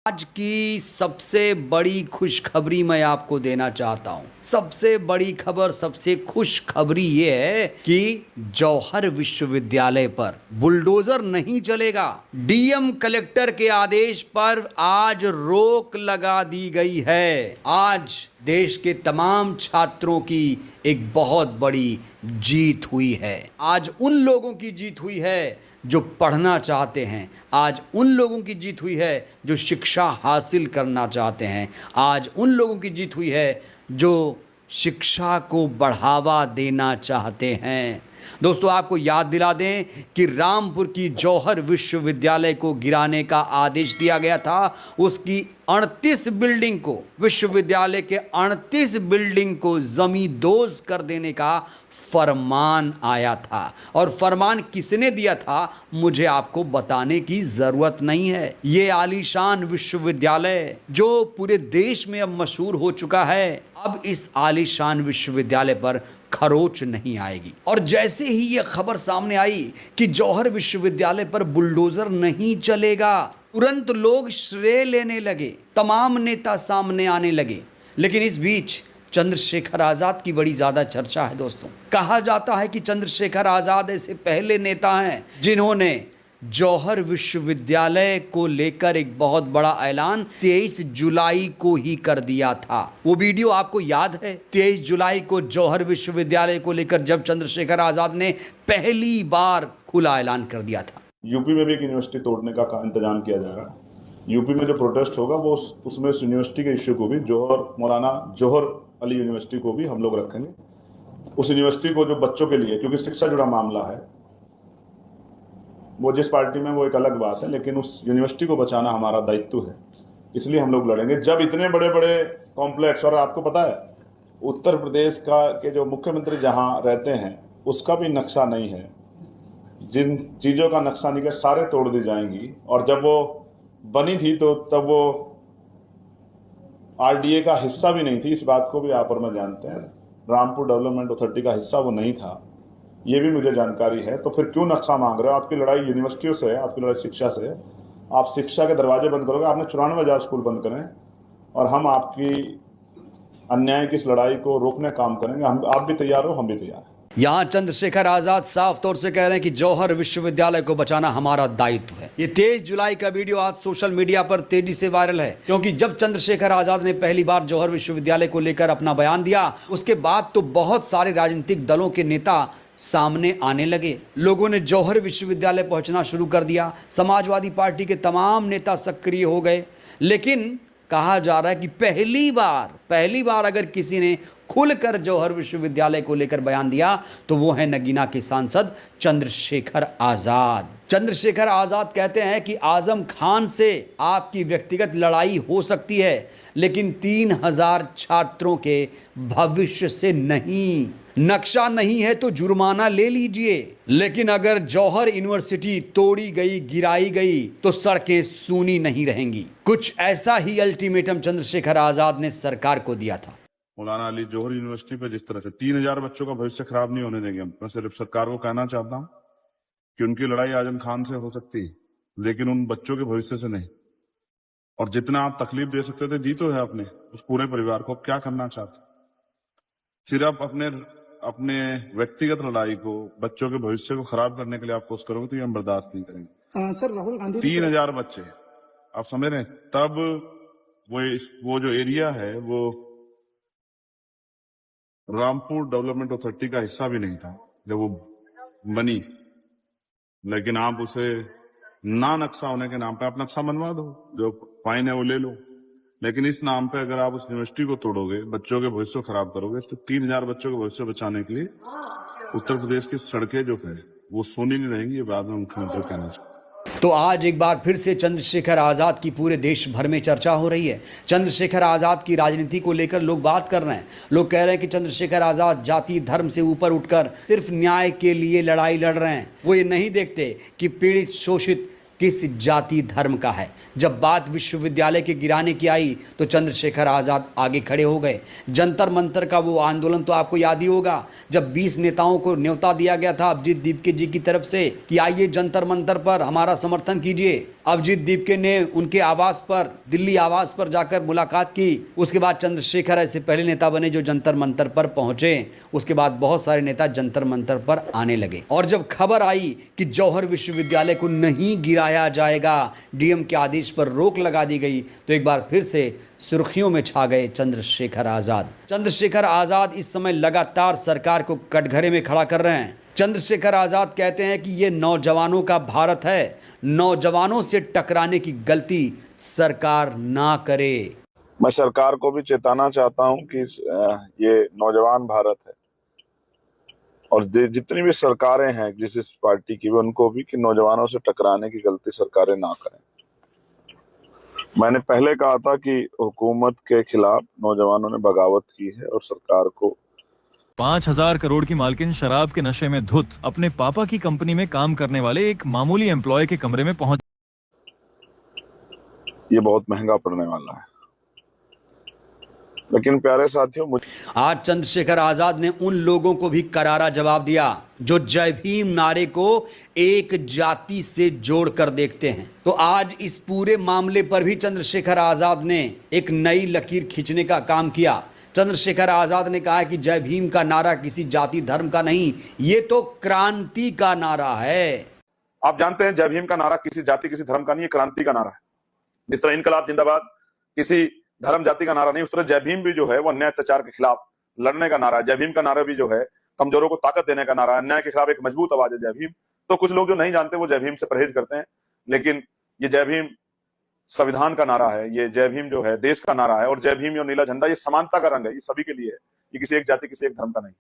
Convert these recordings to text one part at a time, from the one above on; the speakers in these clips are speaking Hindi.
आज की सबसे बड़ी खुशखबरी मैं आपको देना चाहता हूं। सबसे बड़ी खबर, सबसे खुशखबरी ये है कि जौहर विश्वविद्यालय पर बुलडोजर नहीं चलेगा। डीएम कलेक्टर के आदेश पर आज रोक लगा दी गई है। आज देश के तमाम छात्रों की एक बहुत बड़ी जीत हुई है। आज उन लोगों की जीत हुई है जो पढ़ना चाहते हैं। आज उन लोगों की जीत हुई है जो शिक्षा हासिल करना चाहते हैं। आज उन लोगों की जीत हुई है जो शिक्षा को बढ़ावा देना चाहते हैं। दोस्तों, आपको याद दिला दें कि रामपुर की जौहर विश्वविद्यालय को गिराने का आदेश दिया गया था। उसकी 38 बिल्डिंग को, विश्वविद्यालय के 38 बिल्डिंग को जमींदोज कर देने का फरमान आया था। और फरमान किसने दिया था मुझे आपको बताने की जरूरत नहीं है। ये आलीशान विश्वविद्यालय जो पूरे देश में अब मशहूर हो चुका है, अब इस आलीशान विश्वविद्यालय पर खरोच नहीं आएगी। और जैसे ही यह खबर सामने आई कि जौहर विश्वविद्यालय पर बुलडोजर नहीं चलेगा, तुरंत लोग श्रेय लेने लगे, तमाम नेता सामने आने लगे। लेकिन इस बीच चंद्रशेखर आजाद की बड़ी ज्यादा चर्चा है। दोस्तों, कहा जाता है कि चंद्रशेखर आजाद ऐसे पहले नेता हैं जिन्होंने जौहर विश्वविद्यालय को लेकर एक बहुत बड़ा ऐलान 23 जुलाई को ही कर दिया था। वो वीडियो आपको याद है? 23 जुलाई को जौहर विश्वविद्यालय को लेकर जब चंद्रशेखर आजाद ने पहली बार खुला ऐलान कर दिया था। यूपी में भी एक यूनिवर्सिटी तोड़ने का इंतजाम किया जाएगा। यूपी में जो प्रोटेस्ट होगा वो उसमें उस यूनिवर्सिटी के इश्यू को भी, मौलाना जौहर अली यूनिवर्सिटी को भी हम लोग रखेंगे। उस यूनिवर्सिटी को जो बच्चों के लिए, क्योंकि शिक्षा जुड़ा मामला है, वो जिस पार्टी में वो एक अलग बात है, लेकिन उस यूनिवर्सिटी को बचाना हमारा दायित्व है। इसलिए हम लोग लड़ेंगे। जब इतने बड़े बड़े कॉम्प्लेक्स, और आपको पता है उत्तर प्रदेश के जो मुख्यमंत्री जहाँ रहते हैं उसका भी नक्शा नहीं है, जिन चीज़ों का नक्शा नहीं है सारे तोड़ दी जाएंगी। और जब वो बनी थी तो तब वो आरडीए का हिस्सा भी नहीं थी, इस बात को भी आप और मैं जानते हैं। रामपुर डेवलपमेंट अथॉरिटी का हिस्सा वो नहीं था, ये भी मुझे जानकारी है। तो फिर क्यों नक्शा मांग रहे हो? आपकी लड़ाई यूनिवर्सिटियों से है, आपकी लड़ाई शिक्षा से है। आप शिक्षा के दरवाजे बंद करोगे, आपने 94,000 स्कूल बंद करें, और हम आपकी अन्याय की इस लड़ाई को रोकने काम करेंगे। आप भी तैयार हो, हम भी तैयार हैं। यहां चंद्रशेखर आजाद साफ तौर से कह रहे हैं कि जौहर विश्वविद्यालय को बचाना हमारा दायित्व है। ये 23 जुलाई का वीडियो आज सोशल मीडिया पर तेजी से वायरल है, क्योंकि जब चंद्रशेखर आजाद ने पहली बार जौहर विश्वविद्यालय को लेकर अपना बयान दिया, उसके बाद तो बहुत सारे राजनीतिक दलों के नेता सामने आने लगे। लोगों ने जौहर विश्वविद्यालय पहुंचना शुरू कर दिया। समाजवादी पार्टी के तमाम नेता सक्रिय हो गए। लेकिन कहा जा रहा है कि पहली बार अगर किसी ने खुलकर जौहर विश्वविद्यालय को लेकर बयान दिया तो वो है नगीना के सांसद चंद्रशेखर आजाद। चंद्रशेखर आजाद कहते हैं कि आजम खान से आपकी व्यक्तिगत लड़ाई हो सकती है, लेकिन 3000 छात्रों के भविष्य से नहीं। नक्शा नहीं है तो जुर्माना ले लीजिए, लेकिन अगर जौहर यूनिवर्सिटी तोड़ी गई, गिराई गई तो सड़कें सूनी नहीं रहेंगी। कुछ ऐसा ही अल्टीमेटम चंद्रशेखर आजाद ने सरकार को दिया था। मौलाना अली जौहर यूनिवर्सिटी पे जिस तरह से 3000 बच्चों का भविष्य खराब नहीं होने देंगे। मैं सिर्फ सरकार को कहना चाहता हूं कि उनकी लड़ाई आजम खान से हो सकती है, लेकिन उन बच्चों के भविष्य से नहीं। और जितना आप तकलीफ दे सकते थे दी तो है अपने उस पूरे परिवार को। क्या करना चाहते? सिर्फ अपने व्यक्तिगत लड़ाई को, बच्चों के भविष्य को खराब करने के लिए आप कोशिश करोगे तो ये हम बर्दाश्त नहीं करेंगे। सर, राहुल गांधी 3000 बच्चे आप समझ रहे हैं? तब वो जो एरिया है वो रामपुर डेवलपमेंट अथॉरिटी का हिस्सा भी नहीं था जब वो बनी। लेकिन आप उसे ना नक्शा होने के नाम पे आप नक्शा बनवा दो, जो फाइन है वो ले लो। लेकिन इस नाम पे अगर आप उस यूनिवर्सिटी को तोड़ोगे, बच्चों के भविष्य को खराब करोगे, तो 3000 बच्चों के भविष्य बचाने के लिए उत्तर प्रदेश की सड़कें जो है वो सोनी नहीं रहेंगी। ये बाद में मुख्यमंत्री कहना चाहिए। तो आज एक बार फिर से चंद्रशेखर आजाद की पूरे देश भर में चर्चा हो रही है। चंद्रशेखर आजाद की राजनीति को लेकर लोग बात कर रहे हैं। लोग कह रहे हैं कि चंद्रशेखर आजाद जाति धर्म से ऊपर उठकर सिर्फ न्याय के लिए लड़ाई लड़ रहे हैं। वो ये नहीं देखते कि पीड़ित, शोषित किस जाति धर्म का है। जब बात विश्वविद्यालय के गिराने की आई तो चंद्रशेखर आजाद आगे खड़े हो गए। जंतर मंतर का वो आंदोलन तो आपको याद ही होगा, जब 20 नेताओं को न्योता दिया गया था अभिजीत दीपके जी की तरफ से कि आइए जंतर मंतर पर हमारा समर्थन कीजिए। अभिजीत दीपके ने उनके आवास पर, दिल्ली आवास पर जाकर मुलाकात की। उसके बाद चंद्रशेखर ऐसे पहले नेता बने जो जंतर मंतर पर पहुंचे। उसके बाद बहुत सारे नेता जंतर मंतर पर आने लगे। और जब खबर आई कि जौहर विश्वविद्यालय को नहीं गिराया जाएगा, डीएम के आदेश पर रोक लगा दी गई, तो एक बार फिर से सुर्खियों में छा गए चंद्रशेखर आजाद। चंद्रशेखर आजाद इस समय लगातार सरकार को कटघरे में खड़ा कर रहे हैं। चंद्रशेखर आजाद कहते हैं कि ये नौजवानों का भारत है, नौजवानों से टकराने की गलती सरकार ना करे। मैं सरकार को भी चेताना चाहता हूं कि ये नौजवान भारत है और जितनी भी सरकारें हैं जिस पार्टी की भी, उनको भी कि नौजवानों से टकराने की गलती सरकारें ना करें। मैंने पहले कहा था कि हुकूमत के खिलाफ नौजवानों ने बगावत की है और सरकार को 5,000 करोड़ की मालकिन शराब के नशे में धुत अपने पापा की कंपनी में काम करने वाले एक मामूली एम्प्लॉय के कमरे में पहुंच। ये बहुत महंगा पड़ने वाला है। लेकिन प्यारे साथियों, आज चंद्रशेखर आजाद ने उन लोगों को भी करारा जवाब दिया जो जय भीम नारे को एक जाति से जोड़कर देखते हैं। तो आज इस पूरे मामले पर भी चंद्रशेखर आजाद ने एक नई लकीर खींचने का काम किया। चंद्रशेखर आजाद ने कहा कि जय भीम का नारा किसी जाति धर्म का नहीं, ये तो क्रांति का नारा है। आप जानते हैं जय भीम का नारा किसी जाति किसी धर्म का नहीं, क्रांति का नारा है। जिस तरह इनकलाब जिंदाबाद किसी धर्म जाति का नारा नहीं, उस तरह जय भीम भी जो है वो अन्याय अत्याचार के खिलाफ लड़ने का नारा है। जय भीम का नारा भी जो है कमजोरों को ताकत देने का नारा है, अन्याय के खिलाफ एक मजबूत आवाज है जय भीम। तो कुछ लोग जो नहीं जानते वो जय भीम से परहेज करते हैं, लेकिन ये जय भीम संविधान का नारा है, ये जय भीम जो है देश का नारा है। और जय भीम और नीला झंडा ये समानता का रंग है, ये सभी के लिए है, ये किसी एक जाति किसी एक धर्म का नहीं।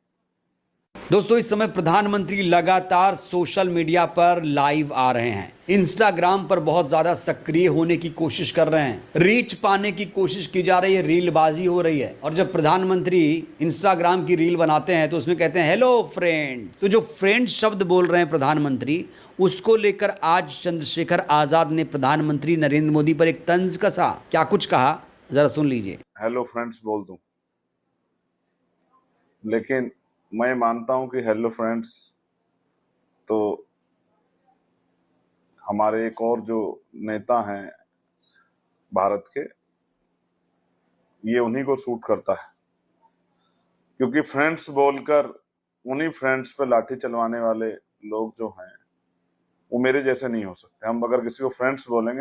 दोस्तों, इस समय प्रधानमंत्री लगातार सोशल मीडिया पर लाइव आ रहे हैं, इंस्टाग्राम पर बहुत ज्यादा सक्रिय होने की कोशिश कर रहे हैं, रीच पाने की कोशिश की जा रही है, रीलबाजी हो रही है। और जब प्रधानमंत्री इंस्टाग्राम की रील बनाते हैं तो उसमें कहते हैं हेलो फ्रेंड्स। तो जो फ्रेंड्स शब्द बोल रहे हैं प्रधानमंत्री, उसको लेकर आज चंद्रशेखर आजाद ने प्रधानमंत्री नरेंद्र मोदी पर एक तंज कसा। क्या कुछ कहा, जरा सुन लीजिए। हेलो फ्रेंड्स बोल दूं, लेकिन मैं मानता हूं कि हेलो फ्रेंड्स तो हमारे एक और जो नेता हैं भारत के, ये उन्हीं को सूट करता है। क्योंकि फ्रेंड्स बोलकर उन्हीं फ्रेंड्स पे लाठी चलवाने वाले लोग जो हैं वो मेरे जैसे नहीं हो सकते। हम अगर किसी को फ्रेंड्स बोलेंगे